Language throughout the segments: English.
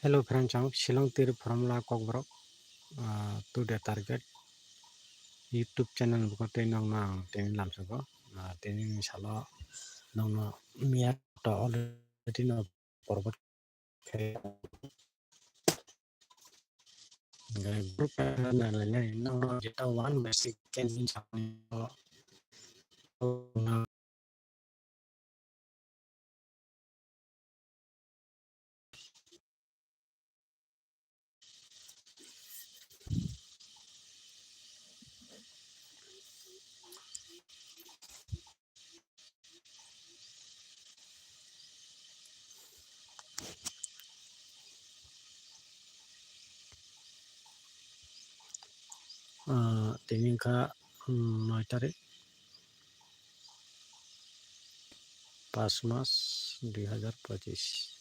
Hello friends, Shillong Tir Formula Kokbrok to the target YouTube channel bukote nong na tin lam sako tin salo nong no miat to already no porbat khe group na la nong no jeta one basic can tinin ka noi tarik 5 Mac 2025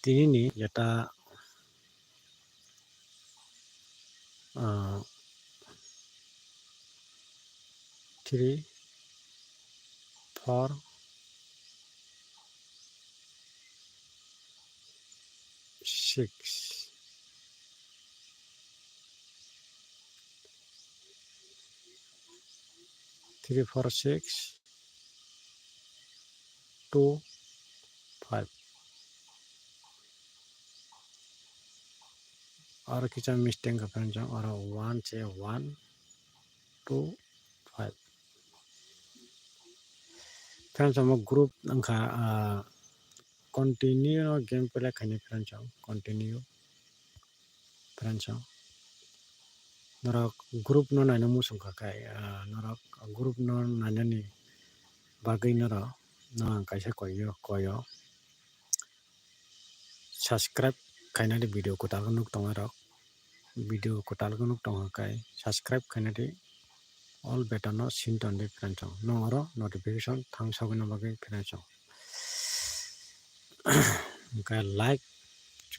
tinini jeta 3 4 6 3 4 6 2 5 और kitchen mistake का friend और 1 से 1 2 5 friends हम group अंका continue game play खाने friends continue friends नरक group न नायनो मुसुं खाय नरक ग्रुप न नायनानि बागै नर न कायसा कयो सब्सक्राइब खायनानि वीडियो को ताल नुक दङ रक वीडियो को ताल नुक दङ खाय subscribe खायनानि all better no sin ton de friends no oro notification thang sagun bagi friends ga like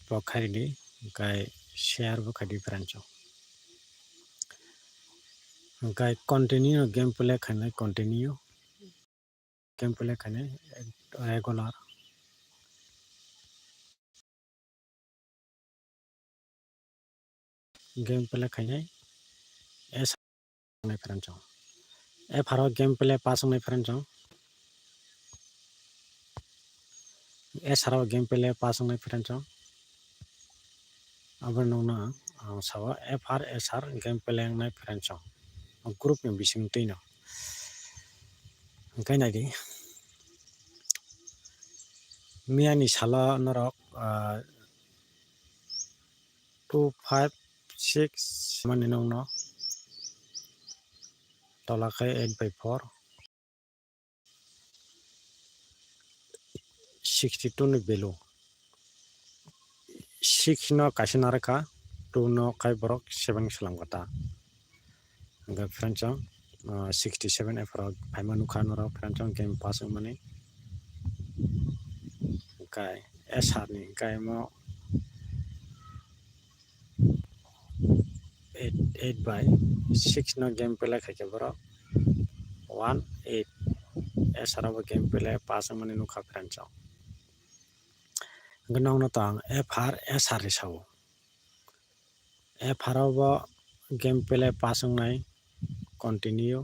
po khari di ga share bo khadi friends ga continue game play khane continue game play khane regular game play khane es my friends e pharo game play pass my friends e saro game play pass my friends aber no na sawa FRSR game play my friends group ni bising tino kai nai di miani sala norok 2 5 6 mani nong no tolakai 8/4 62 ni belo 6 no kasinaraka 2 no kai borok 7 selamgata ga friends 67 efro paimanu khanora friends game pass mani kai SR ni kai mo 8 by 6 no game play khake borok 1 8 SR game play pass mani nukha friends gnong no tang FRSR sawo FR bo game play pass nai continue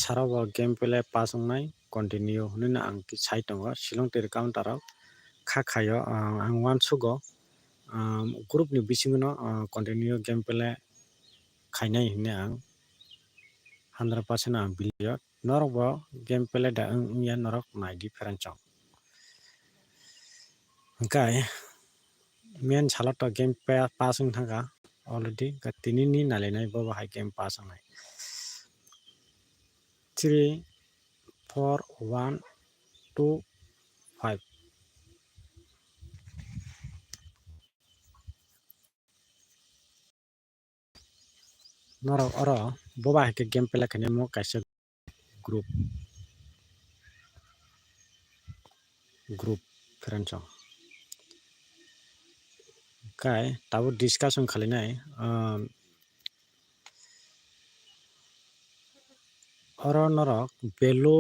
SR bo game play pass nai continue nina ang ki site tongo Shillong Tir counter khayo ang wan sugo group ni bisingo no continue game play khainai hine ang 100% ang bilio norok bo game play da yan norok nai different chong kai main salat to game passing thanga already ka tinini nalenai bo hai game pass nai 3 4 1 2 5 norok oro boba hai ke game play khane mo kaisa group friends kai tabo discussion khalinai oro norok belo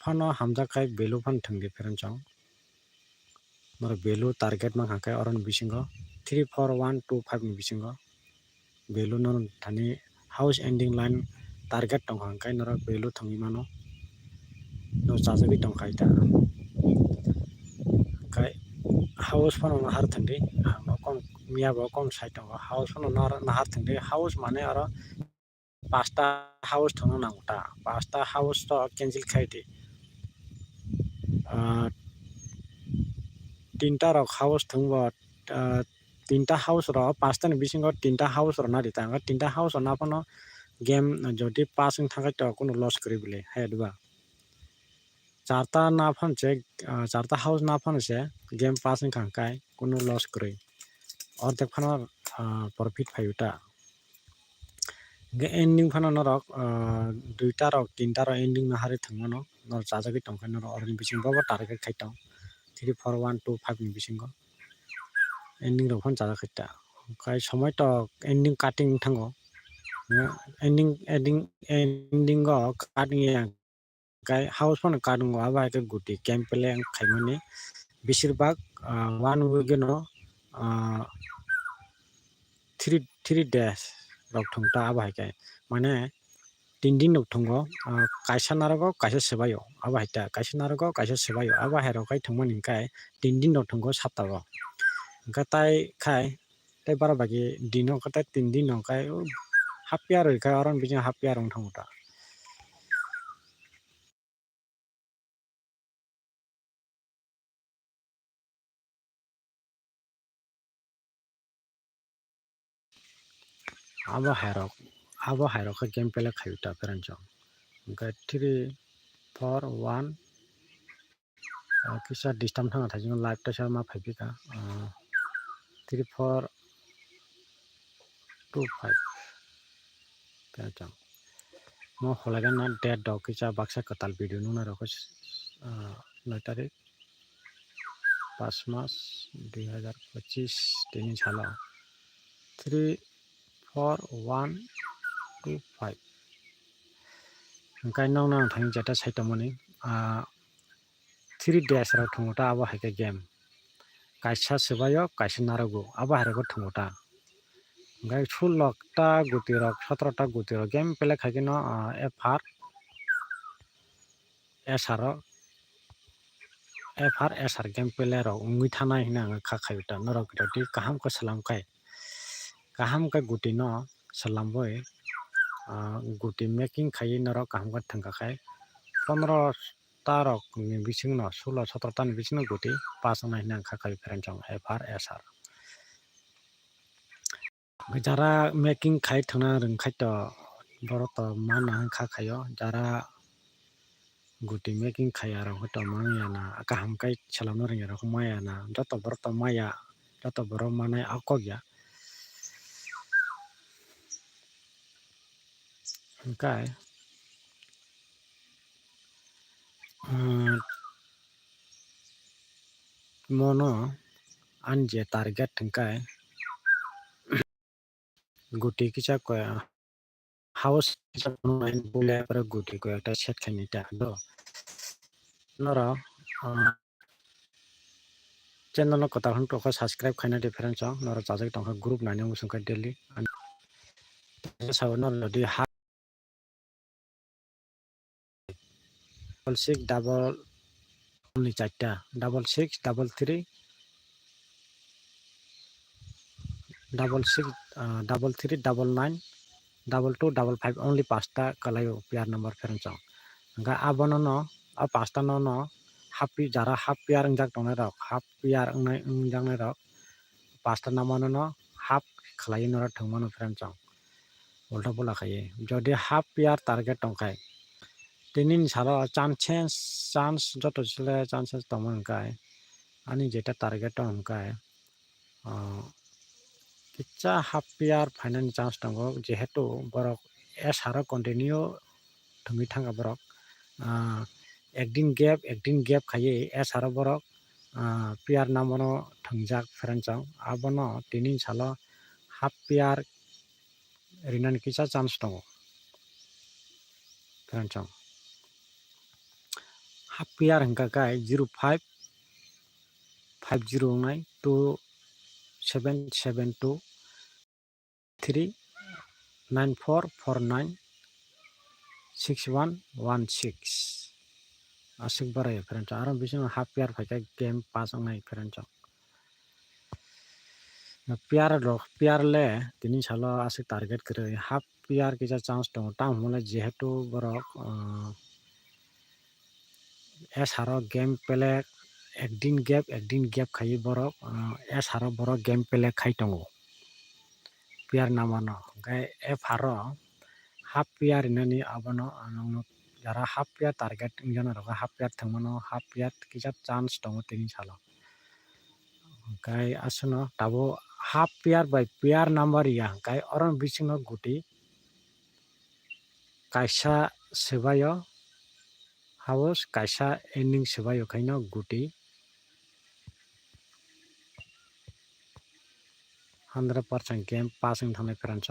fano hamjakai belu fan thangdi ferenchong nor belu target ma hakai oron bisingo 3 4 1 2 5 ni bisingo belu non thani house ending line target tong hakai nor belu thangi mano no chajagi tong khai ta kai house fano na har thangdi no kon miya bo kon side tong house fano na har thangdi house mane aro pasta house thono nangta pasta house to cancel khaiti tinta rok house thangbo tinta house ro pasta ni bisingo tinta house ro na dita tinta house na pano game jodi passing thakai to kono loss kori bile haidba charta na phon che charta house na phon se game passing khangkai kono loss kori ordek phano profit phayuta ending phano norok duita rok tinta rok ending na hari thangmano nor chajagi tongkai nor orni bisingo bo target khai tong 3 4 1 2 5 ni bisingo ending rok phon chaja khaita kai somoi to ending cutting thango ending go cutting kai house phone cutting aba ke guti campele khaimani besirbag 1 week no 3 days rok thongta aba kai mane 3 din rok thongo kaisa narago kaisa sebayo aba haita kaisa narago kaisa sebayo aba hero kai thongmani kai 3 din rok thongo saptago gatai khai tai bara bagi dino kata 3 din no kai hapya roi kai oron bijing hapya rong thongta abo hairok ke game pele khayuta perancho ga 3 4 1 kisa distam thanga thajing live ta sama phaibika 3 4 2 5 perancho mo holagan na date dok kisa baksa katal video nuna rok 9 tarik 5 mas 2025 tini sala 3 4 1 2 5 kai nong nang thang jata saitamani 3 days rok thongota abo haike game kaisa sebayo kaisa narago abo hairoko thongota gai 16 ta guti rok 17 ta guti rok game pele khaikeno FR SR game pele rok ungui thanai hina kha khayuta norok roti kaham ko salamkai kaham ka guti no salamboi guti making khai norok kaham ka thangka khai 15 ta rok ni bising no 16 17 ta ni bising no guti pas na hina kha khai ferenchong FR SR jara making khai thana rungkhai to borok to mana kha khayo jara guti making khai aro hoto maya na kaham kai salamno ring aro maya na joto borok to maya joto borok manai akogya kai mono anje target thangkai guti kisa ko house kisa bule para guti ko একটা set khainita do nora channel no kota hon to subscribe khaina difference nora chajak tongkha group nani musungkai daily sawono lodi ha 6 double only chatta 6 double 3 double 6 double 3 double 9 double 2 double 5 only pasta kalayo pair number ferenchong ga abono no a pasta no happy jara half pair engjak tongnai rok half pair engjangnai rok pasta namano no half khlai nora thangmano ferenchong ulta pola khai jodi half pair target tongkai tinin saro chance joto chile chances tongmon kai ani jeta target tongkai kitsa half pair finance chance tongo jehetu borok saro continue thungui thanga borok একদিন gap খাইয়ে saro borok pair namono thungjak ferenchong abono tinin salo half pair rinani kisa chance tongo ferenchong half pair hingka kai 05 509 2772 3 9449 6116 asik barai friends aram bising half pair paika game pass ongnai friends pair le tini salo asik target kre half pair kisa chance dong tang mole jehetu borok haro game play ekdin gap khai borok haro borok game play khai tongo pair namano gai haro half pair inani abono jara half pair target ingjana roga half pair thangmano half pair kisa chance tongo tini salo gai asano tabo half pair by pair number ya gai oron bisingo guti kaisa sebayo house kaisa ending sebayo kaino guti 100% game passing thangnai friends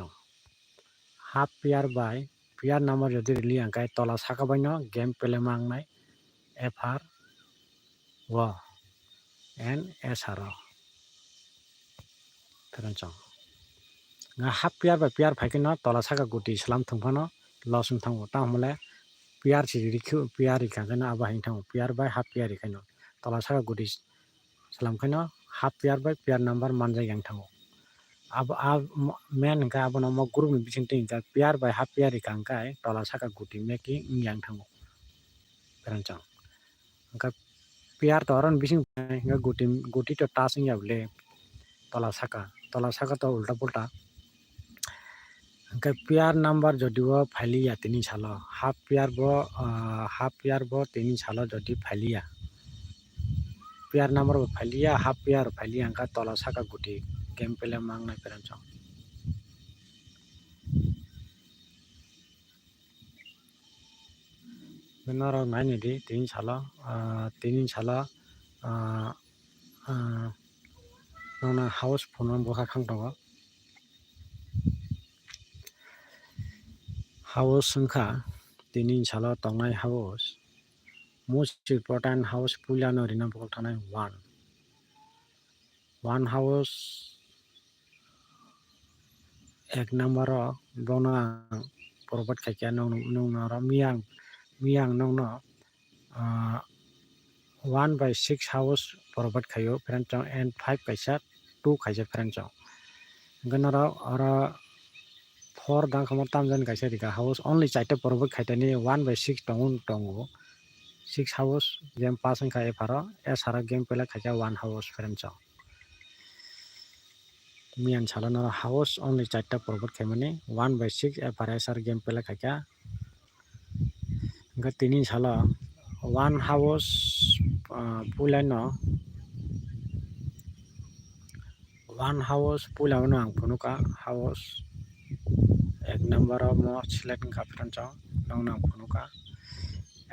half pair by pair number jodi rili angkai tola saka baino game play mangnai fr wo and sro friends nga half pair by pair phaikino tola saka guti salam thungphano losung thango tamhle pair chirikhu pair ikhankano abo hain thango pair by half pair ikaino tola saka guti salam khaino half pair by pair number manjai yang thango abo main hingka abono mo group ni bisingtwi hingka pair by half pair ikangkai tola saka guti making yang thango friends hingka pair to aron bising hingka guti to touch yable tola saka to ulta pulta hingka pair number jodi o phailia tini salo half pair bo tini salo jodi phailia pair number bo phailia half pair phailia hingka tola saka guti game play mangnai friends noro naini di tini salo nona house phone boka khang tongo house wngkha tini salo tongnai house most important house puilano rina bokol thanai one house ek number o bono provide khaikya nongnoro miyang nongno 1/6 house provide khaio friends and 5 kaisa 2 kaisa friends ganaro oro 4 dangkhamo tamjani kaisa rika house only chaita provide khaitani 1/6 tongo 6 house game pass wngkha faro sro game play khaikya 1 house friends miyan salo house only chaita provide khaimani 1/6 sr game play khaikya hingka tini salo 1 house puilano 1 house puilano ang phunuka house ek number o mo select wngkha friends nongno ang phunuka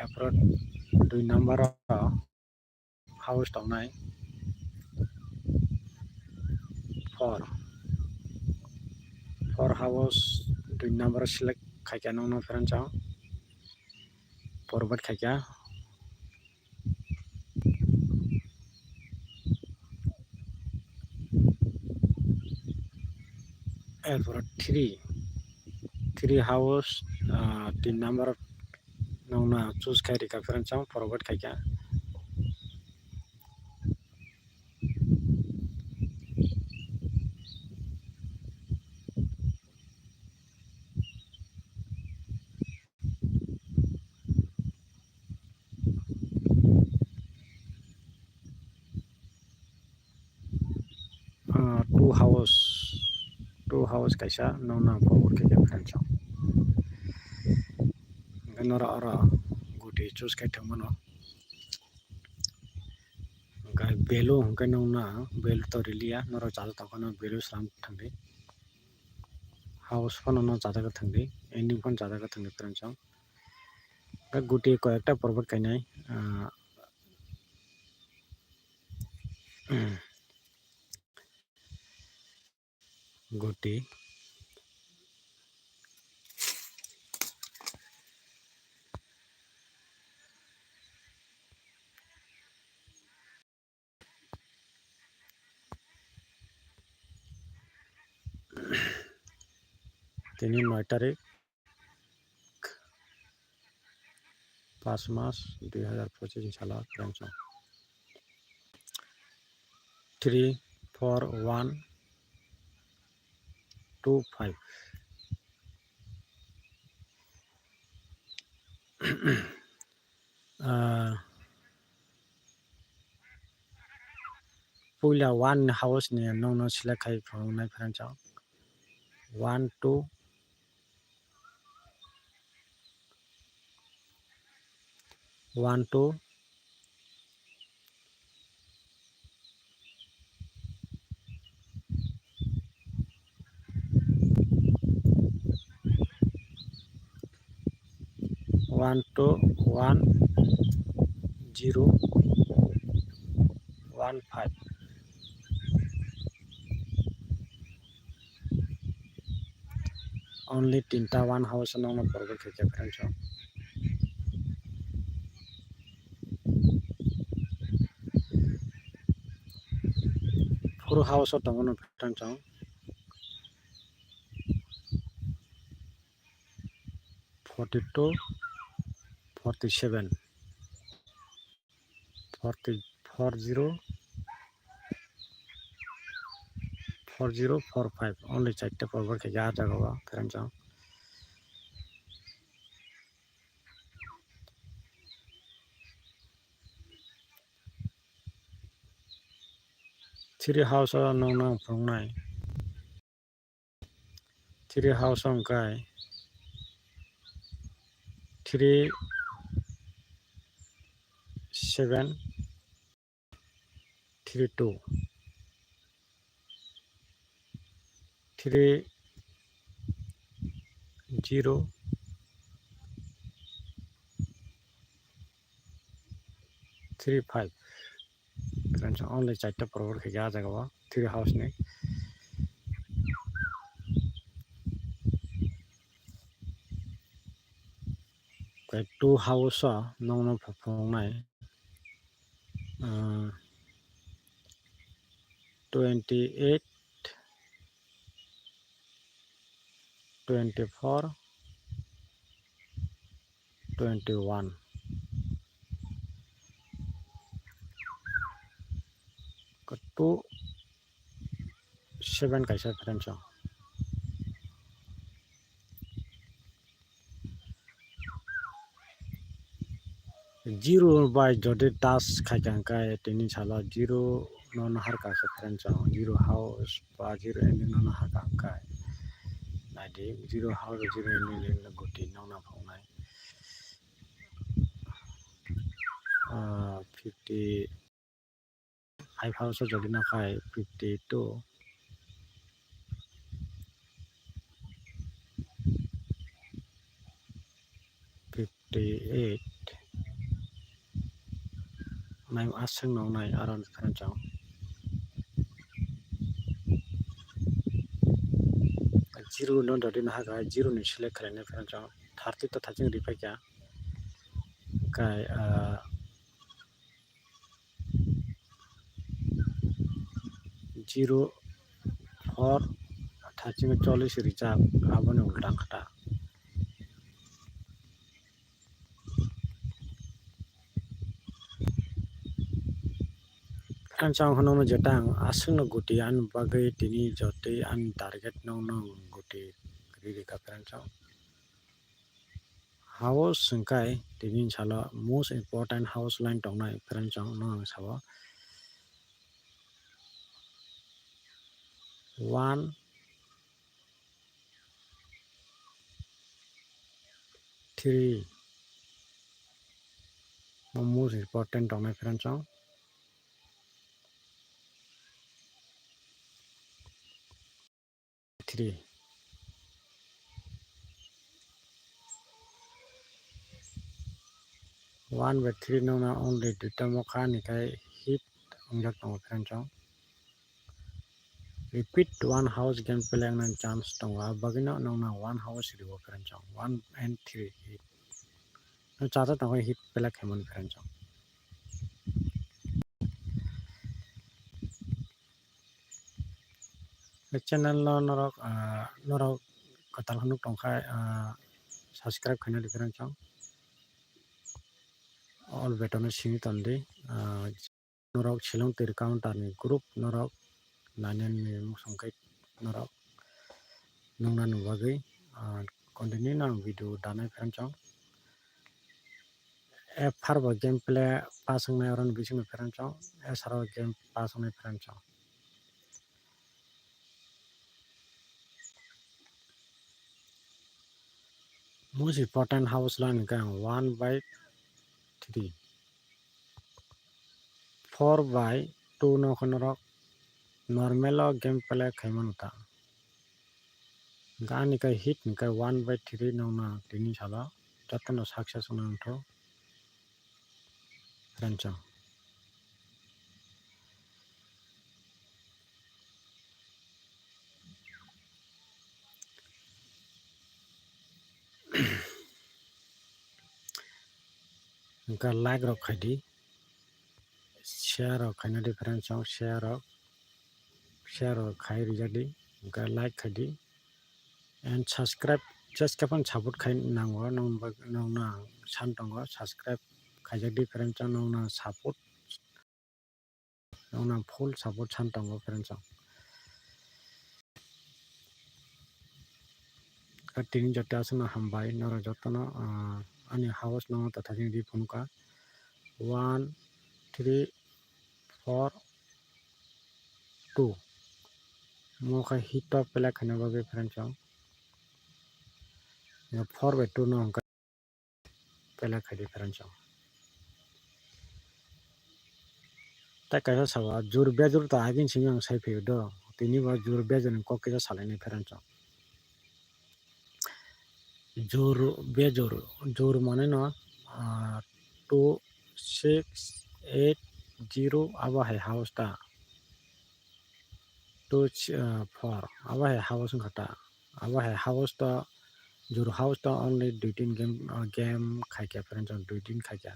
eprot 2 number o house tongnai 4 house 2 number select khaikya nongno friends provide khaikya erpor 3 house 3 number nongna choose khai rika friends provide khaikya 2 house kaisa nongna provide khaikya friends noro oro guti choose khai thangmano hingka value hingke nongna value to rilia noro chara tongkhano value salam thangdi house phano no chajagoi thangdi ending phano chajagoi thangdi friends hingka guti koyekta provide kainai guti তিনি 9 তারিখ 5 মাস 2025 সাল friends 34125 Pula one house ni no select khai from my friends 1 2 1 2 1 2 1 0 1 5 only tinta one house no forward khai friends 4 house dong no friends 42 47 40 40 4045 only 4 forward khai ja jaga friends 3 house no from nai 3 house on kai 3 7 3 2 3 0 3 5 friends only 4 forward khai ja jaga 3 house ni kai 2 house no from nai 28 24 21 2 7 kaisa friends 0 by jodi task khai kan kai tini sala 0 non har ka friends 0 house ba 0 ending non har ka kai nai de 0 house 0 ending le guti non na phong nai 50 5 house jodi na khai 52 58 nai aseng nong nai aron friends 0 non jodi na ha 0 ni select khai ne friends 30 to thajing ri pai kya kai 0 4 thajing 40 recharge abone ulta khata Kancang hono jetang asung guti an bagai tini jote an target no guti riri ka kancang house sengkai tini chala most important house line tong nai kancang no sawa 1 3 most important tong nai kancang 3 1 by 3 no na only duta mokha ni kai hit ongjak tong kancang repeat one house game play nan chance tong bagino no na one house ribo kancang 1 and 3 hit no chata tong hit play khemon kancang channel no norok atal hanuk tongkai subscribe khaina different chong all button sing tondi norok shillong tir counter ni group norok nanen ni musongkai norok nongna nubagui continue nang video danai different chong farbo gameplay pasongnai oron bising different chong saro game pasongnai different chong most important house line gang 1/3 4/2 no konorok normal gameplay khaimanuta gani kai hit kai 1/3 nongna tini sala jotono success nangtho rancho ga like rok khaidi share rok khaina different chong share rok khai rijadi ga like khaidi and subscribe just kapan support khai nango nongna san tongo subscribe khaijak different chong nongna support nongna full support san tongo different chong tini jote asuna hambai noro jotono ani house no tatha di phunka 1 3 4 2 moka hit up pela khana babe friend chong 4/2 no hongka pela khadi friend chong ta kaisa sawa jur bejur ta agin singang sai phe do tini ba jur bejur ko kisa salai ni friend chong jur bejur jur mane no 2 6 8 0 aba hai house ta 2 4 aba hai house khata aba hai house ta jur house ta only 2 game khaikya friend chong 2 khaikya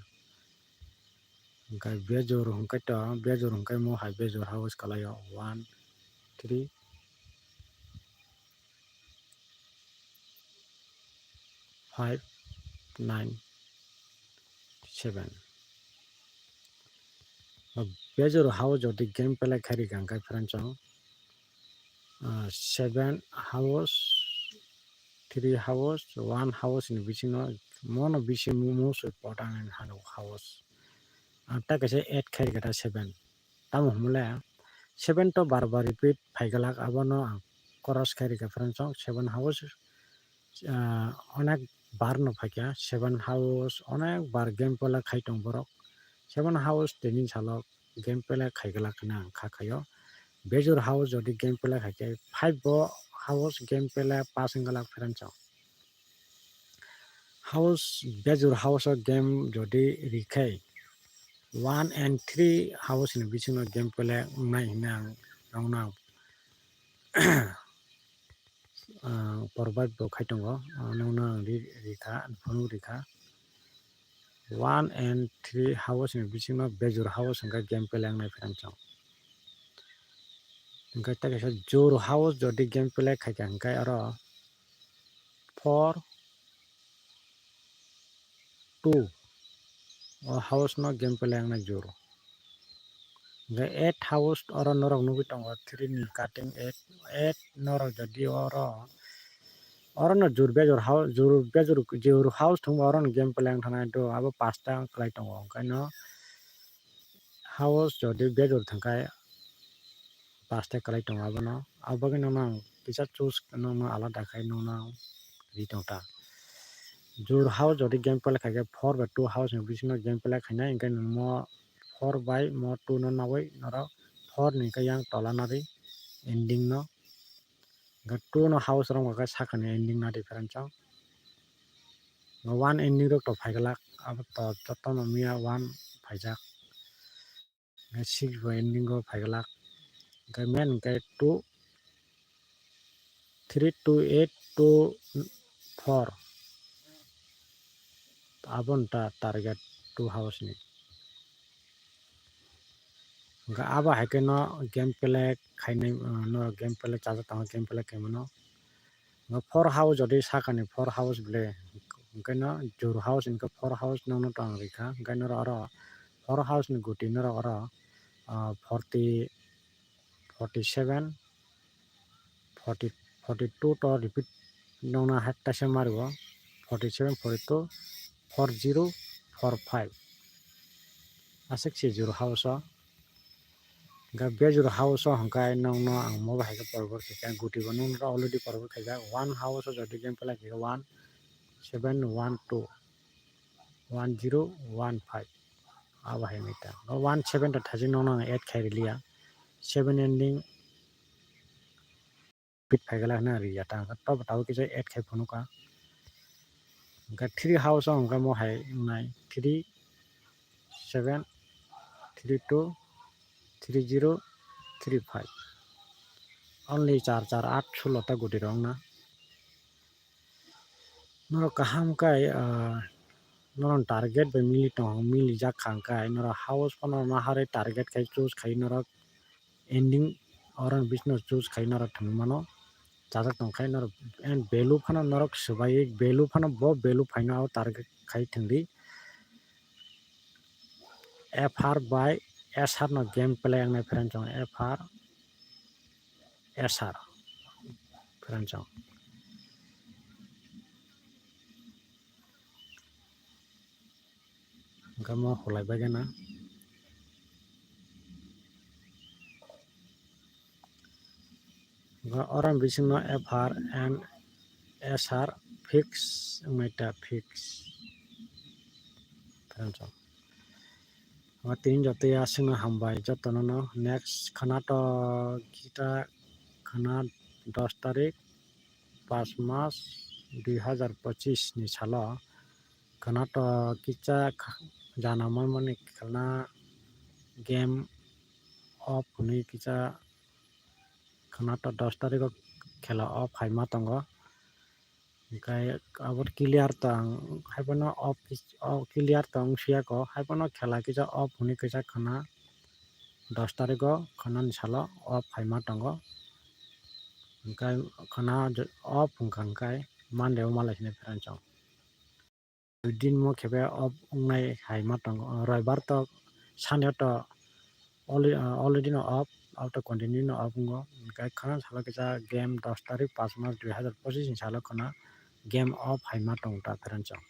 bejor hongkai mo hai bejor house kalayo 1 3 5 9 7 bejor house jodi game pela khari gangkai friend chong 7 house 3 house 1 house ni bisingo mono bisi most important house ta kaise 8 khari gata 7 tamo humle 7 to bar bar repeat phaigalak abono cross khari ka friend chong 7 house onek bar no phaikya 7 house onek bar game pela khai tong borok 7 house tini salok game pela khaigalak na khakhayo bejor house jodi game pela khaike 5 bo house game pela passing galak friend chong house bejor house game jodi rikai 1 and 3 house ni bisingo game pela nai nang nongna provide bo khaitongo nongna rikha phonu rikha 1 and 3 house ni bisingo bejor house hingka game pela nai friend chong hingka ta kaisa jor house jodi game pela khaika hingka aro 4 2 house no game pela nai jor hingka 8 house oro norok nugui tongo 3 ni cutting 8 norok jodi oro no jor jor house thungba oro no game pela thanai do abo 5ta khlai tongo hingkai no house jodi bejor thangkai 5ta khlai tongo abono aboni no kisa choose no alada khai no ritongta jor house jodi game pela khaike 4/2 house ni bisingo game pela khainai hingkai mo 4/2 no nawai norok 4 ni hingke yang tola nari ending no 2 no house rok hingke sakani ending na different chong 1 ending rok to phaigalak abo to jotono miya 1 phaijak 6 bo ending go phaigalak hingke main hingke 2 3 2 8 2 4 abon ta target 2 house ni hingke abo haike no game pela khainai no game pela chajak tongo game pela kaimono 4 house jodi sakani 4 house ble kaino jur house inka 4 house no tang rika kaino aro 4 house ni guti no aro 40 47 40 42 to repeat nona hatta se marbo 47 42 40 45 asik si jur house ga bejur house hangkai nongno ang mo bahai ka porbo ka guti bo nong already porbo ka 1 house jodi game pala ka 1 7 1 2 1 0 1 5 abahai mita 1 7 ta thaji nong 8 khai rilia 7 ending pit phai gala na riya ta top taw ki 8 khai phonu ka ga 3 house hangka mo hai nai 3 7 3 2 3 0 3 5 only 4 4 8 16 ta guti rong na noro kaham kai noro target be mili tong mili jak khang kai noro house pano mahare target kai choose khai noro ending orang business choose khai noro thangmano chajak tong khai noro and value phano noro subai value phano bo value phaina target khai thangdi FR by SR no game play ang na friend chong FR SR friend chong gamo holai bagana orang bising no FR and SR fix meta fix friend chong tin jote asing hambai jotono no next khana to kita khana 10 tarik 5 mas 2025 ni salo khana to kicha jana mani khana game off ni kicha khana to 10 tarik khela off haima tongo kai abot clear tang haibano off clear tang sia ko haibano khela kicha off huni kicha khana 10 tarik khana ni salo off haima tongo kai khana off hungkai Monday malai friend chong din mo khebe off ngai haima tongo roibar to sane to already no off auto continue no off ngo kai khana salo kicha game 10 tarik 5 mas 2025 ni salo khana game off haima tong ta friend chong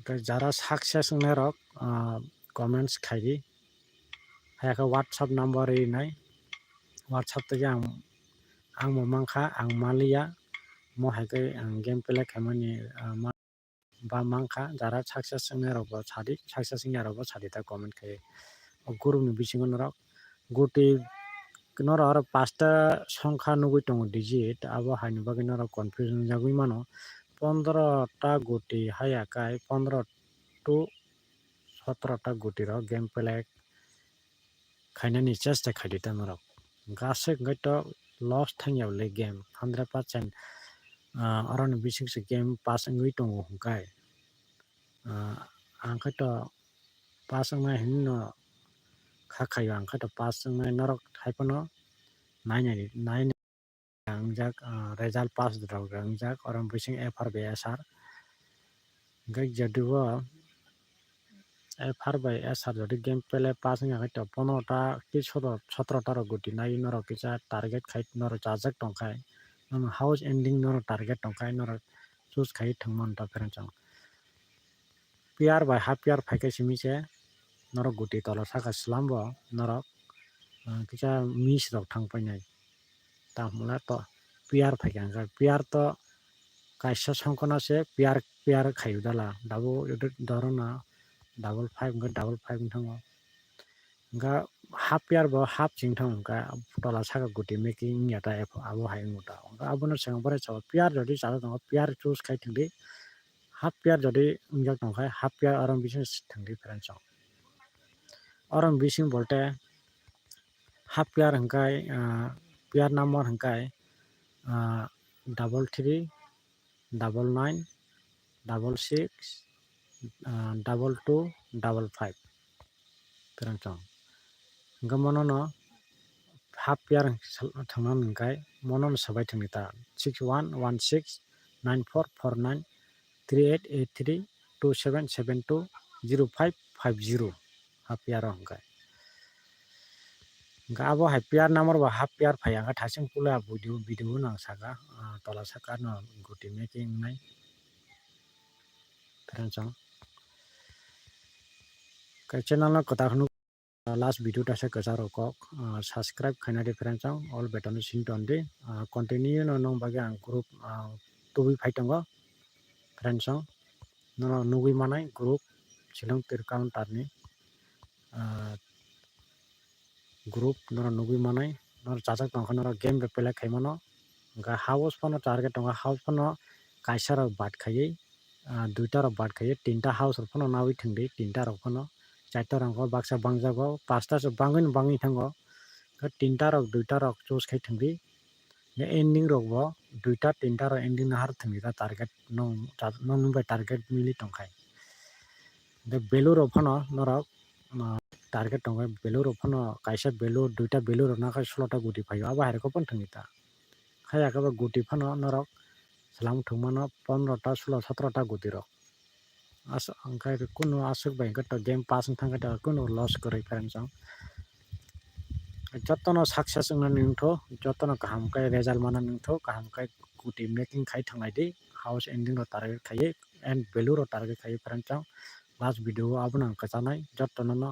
kai jara success ngai rok comments khairi hayaka whatsapp number ri nai whatsapp te ang mo mangkha ang malia mo haikai ang game play khaimani ba mangkha jara success ngai rok bo sadi success ngai rok bo sadi ta comment khai guru ni bisingo norok guti noro aro 5টা সংখ্যা nugui tongo digit abo haini bagui noro confusion jagui mano 15টা guti hayakai 15 to 17টা guti rok game play khainani chesta khaidi ta norok gasik ngai to loss thangya le game 100% aroni bisingsi game pass ngui tongo hungkai angkai to pass ngai hinno khakhayo angkai to pass ngai norok haipano nai jak result pass rok jak orang bising FR BSR gai jaduo FR by SR jodi game play pass ngai to 15টা ki 17টা ro guti nai noro kicha target khai noro chajak tongkai house ending noro target tongkai noro choose khai thangmon ta friend chong PR by half PR phaikai simise noro guti tola saka slambo noro kicha miss rok thangpainai tamla to PR phaikai PR to kaisa songkona se PR khayu dala dabo dorona double 5 ga double 5 thango ga half PR bo half ching thang ga tola saka guti making yata abo hai muta ga abono sang bare chaw PR jodi cha tong PR choose khai thingdi half PR jodi ungjak tong khai half PR aram business thangdi friend chong aram bising bolte half PR hangkai PR number hangkai 33 99 66 22 55 friend chong Gamono no half year thangna ningkai mono sabai thangita 61169449388327720550 half year hingkai abo half year number ba half year phaya thasing pula video nang saka tola saka no guti making nai friends kai channel no kota khnu last video ta se kajar kok subscribe khaina friends all button sin ton de continue no nong bagi ang group tubi phaitango friends no nugui manai group silong tir counter ni group no nugui manai no chajak tong khano game re pele khaimano ga house phono target tong house phono kaisa rok bat khayei duita rok bat khayei tinta house rok phono nawi thingdi tinta rok phono chaita rok baksa bangjago pasta so bangin bangi thango tinta rok duita rok choose khai thingdi ending rok bo duita tinta rok ending nahar thingdi target nong by target mili tongkhai the belur rok phono norok target tongai belur rok phono kaisa belur duita belur rok nakai 16ta guti phaio abo haire ko pon thangita khaya ka guti phono norok salam thungmano 15ta 16 17ta guti rok angkai kuno asuk bai to game pass thangka ta kuno loss korai friends jotono success ngna ningtho jotono kaham kai result mana ningtho kaham kai guti making khai thangnai di house ending ro target khai and value ro target khai friends last video abuna kachanai jotono no